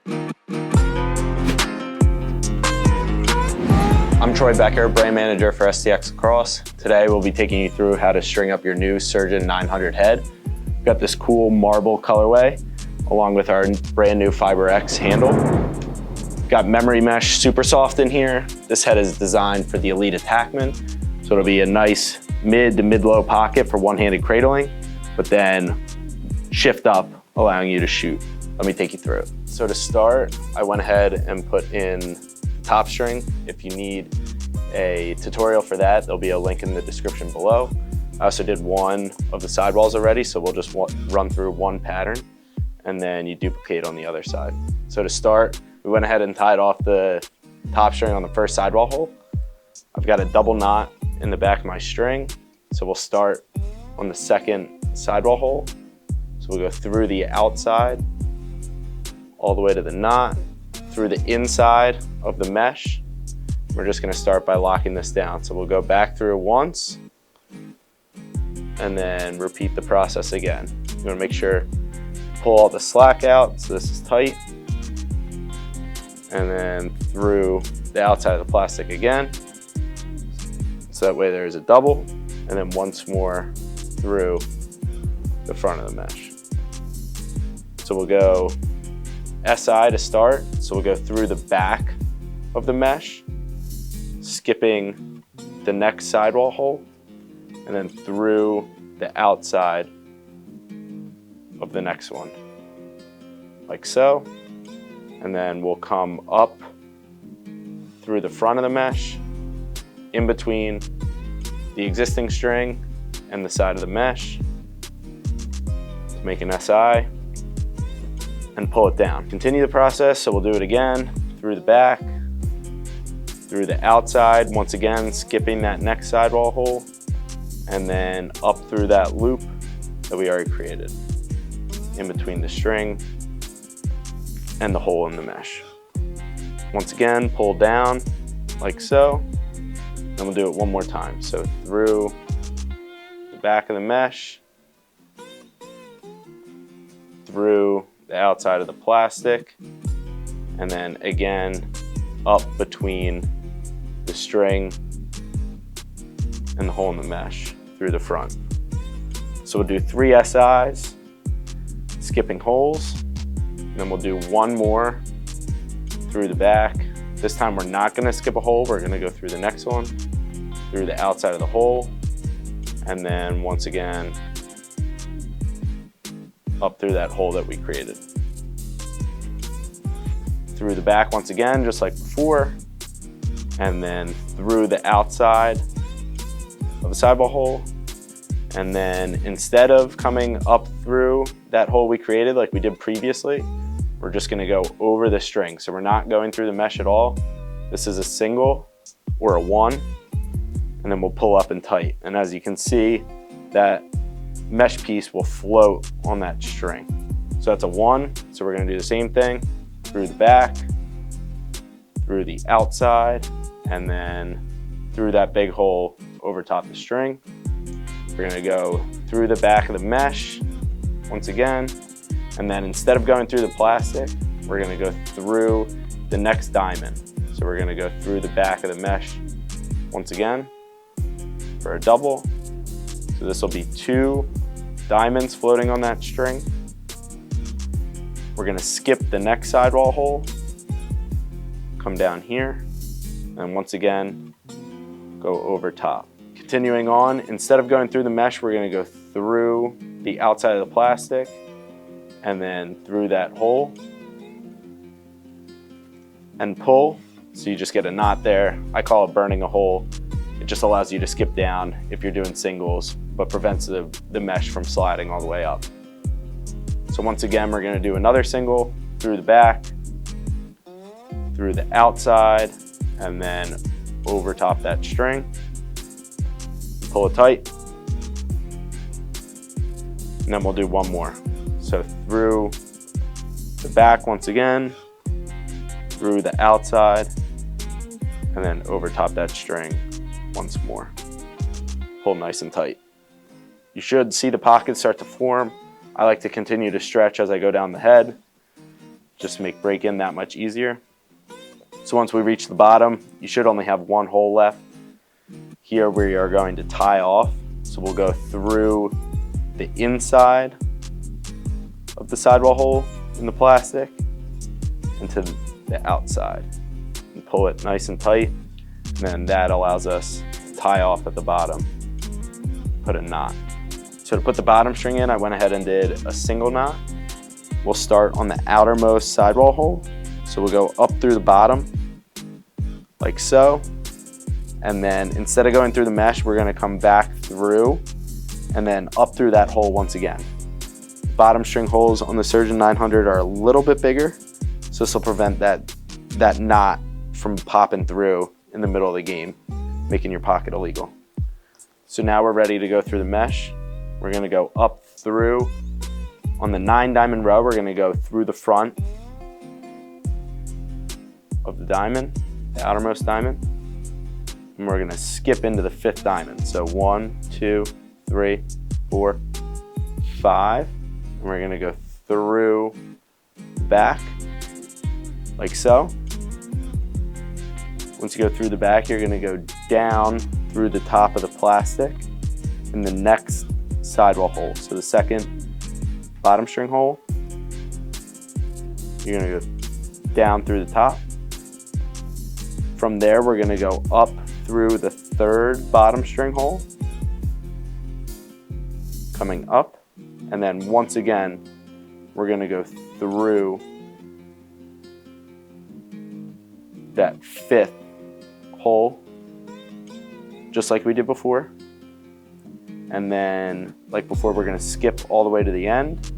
I'm Troy Becker, brand manager for STX Lacrosse. Today we'll be taking you through how to string up your new Surgeon 900 head. We've got this cool marble colorway along with our brand new Fiber X handle. We've got memory mesh super soft in here. This head is designed for the elite attackman, so it'll be a nice mid to mid-low pocket for one-handed cradling, but then shift up, allowing you to shoot. Let me take you through it. So to start, I went ahead and put in top string. If you need a tutorial for that, there'll be a link in the description below. I also did one of the sidewalls already, so we'll just run through one pattern and then you duplicate on the other side. So to start, we went ahead and tied off the top string on the first sidewall hole. I've got a double knot in the back of my string, so we'll start on the second sidewall hole. So we'll go through the outside, all the way to the knot, through the inside of the mesh. We're just gonna start by locking this down. So we'll go back through once and then repeat the process again. You wanna make sure pull all the slack out so this is tight. And then through the outside of the plastic again. So that way there's a double, and then once more through the front of the mesh. So we'll go SI to start. So we'll go through the back of the mesh, skipping the next sidewall hole, and then through the outside of the next one, like so. And then we'll come up through the front of the mesh, in between the existing string and the side of the mesh, to make an SI, and pull it down. Continue the process, so we'll do it again, through the back, through the outside, once again, skipping that next sidewall hole, and then up through that loop that we already created, in between the string and the hole in the mesh. Once again, pull down, like so, then we'll do it one more time. So through the back of the mesh, through the outside of the plastic, and then again up between the string and the hole in the mesh through the front. So we'll do 3 SIs, skipping holes, and then we'll do one more through the back. This time we're not going to skip a hole, we're going to go through the next one, through the outside of the hole, and then once again up through that hole that we created. Through the back once again, just like before, and then through the outside of the sidewall hole. And then instead of coming up through that hole we created like we did previously, we're just gonna go over the string. So we're not going through the mesh at all. This is a single or a 1, and then we'll pull up and tight. And as you can see, that mesh piece will float on that string. So that's a 1, so we're gonna do the same thing, through the back, through the outside, and then through that big hole over top the string. We're gonna go through the back of the mesh once again, and then instead of going through the plastic, we're gonna go through the next diamond. So we're gonna go through the back of the mesh once again for a double. So this will be 2 diamonds floating on that string. We're gonna skip the next sidewall hole, come down here, and once again, go over top. Continuing on, instead of going through the mesh, we're gonna go through the outside of the plastic and then through that hole and pull. So you just get a knot there. I call it burning a hole. It just allows you to skip down if you're doing singles, but prevents the mesh from sliding all the way up. So once again, we're gonna do another single through the back, through the outside, and then over top that string. Pull it tight. And then we'll do one more. So through the back once again, through the outside, and then over top that string once more. Pull nice and tight. You should see the pockets start to form. I like to continue to stretch as I go down the head. just to make break-in that much easier. So once we reach the bottom, you should only have one hole left. Here we are going to tie off. So we'll go through the inside of the sidewall hole in the plastic into the outside and pull it nice and tight. And then that allows us to tie off at the bottom, put a knot. So to put the bottom string in, I went ahead and did a single knot. We'll start on the outermost sidewall hole. So we'll go up through the bottom like so. And then instead of going through the mesh, we're gonna come back through and then up through that hole once again. Bottom string holes on the Surgeon 900 are a little bit bigger, so this will prevent that knot from popping through in the middle of the game, making your pocket illegal. So now we're ready to go through the mesh. We're gonna go up through. On the 9-diamond row, we're gonna go through the front of the diamond, the outermost diamond, and we're gonna skip into the 5th diamond. So 1, 2, 3, 4, 5, and we're gonna go through the back, like so. Once you go through the back, you're gonna go down through the top of the plastic in the next sidewall hole. So the 2nd bottom string hole, you're gonna go down through the top. From there, we're gonna go up through the 3rd bottom string hole, coming up, and then once again, we're gonna go through that 5th hole, just like we did before. And then, like before, we're gonna skip all the way to the end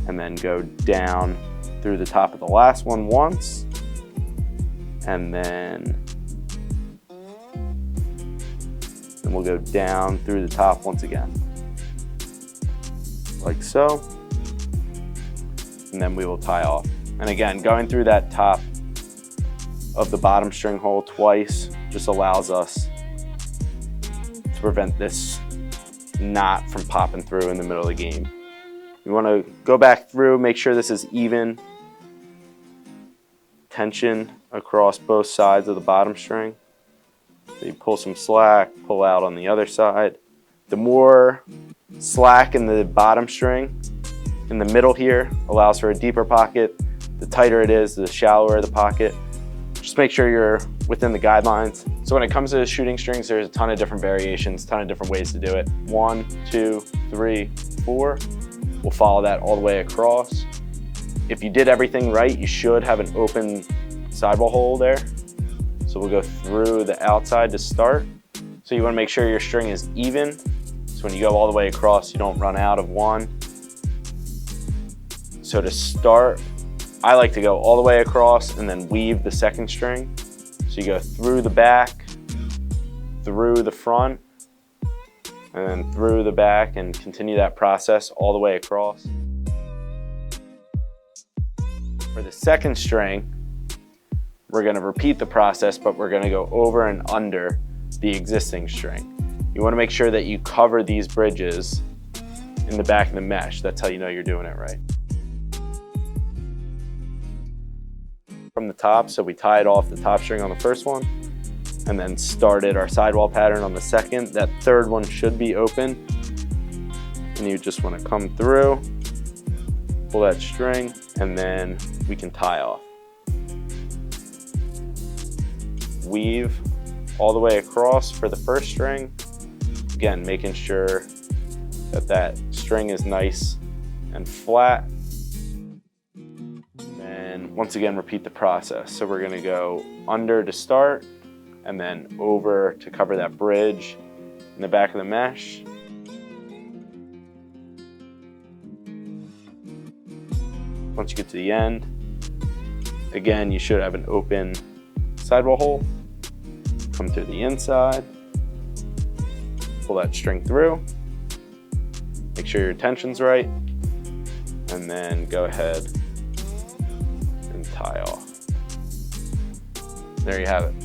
and then go down through the top of the last one once, and then we'll go down through the top once again, like so, and then we will tie off. And again, going through that top of the bottom string hole twice just allows us to prevent this knot from popping through in the middle of the game. You want to go back through, make sure this is even tension across both sides of the bottom string. So you pull some slack, pull out on the other side. The more slack in the bottom string in the middle here allows for a deeper pocket. The tighter it is, the shallower the pocket. Just make sure you're within the guidelines. So when it comes to shooting strings, there's a ton of different variations, a ton of different ways to do it. 1, 2, 3, 4. We'll follow that all the way across. If you did everything right, you should have an open sidewall hole there. So we'll go through the outside to start. So you want to make sure your string is even. So when you go all the way across, you don't run out of one. So to start, I like to go all the way across and then weave the 2nd string. So you go through the back, through the front, and then through the back, and continue that process all the way across. For the 2nd string, we're going to repeat the process, but we're going to go over and under the existing string. You want to make sure that you cover these bridges in the back of the mesh. That's how you know you're doing it right. From the top, so we tied off the top string on the 1st one and then started our sidewall pattern on the 2nd. That 3rd one should be open, and you just want to come through, pull that string, and then we can tie off. Weave all the way across for the 1st string. Again, making sure that that string is nice and flat. And once again, repeat the process. So we're gonna go under to start, and then over to cover that bridge in the back of the mesh. Once you get to the end, again, you should have an open sidewall hole. Come through the inside, pull that string through, make sure your tension's right, and then go ahead and tie off. There you have it.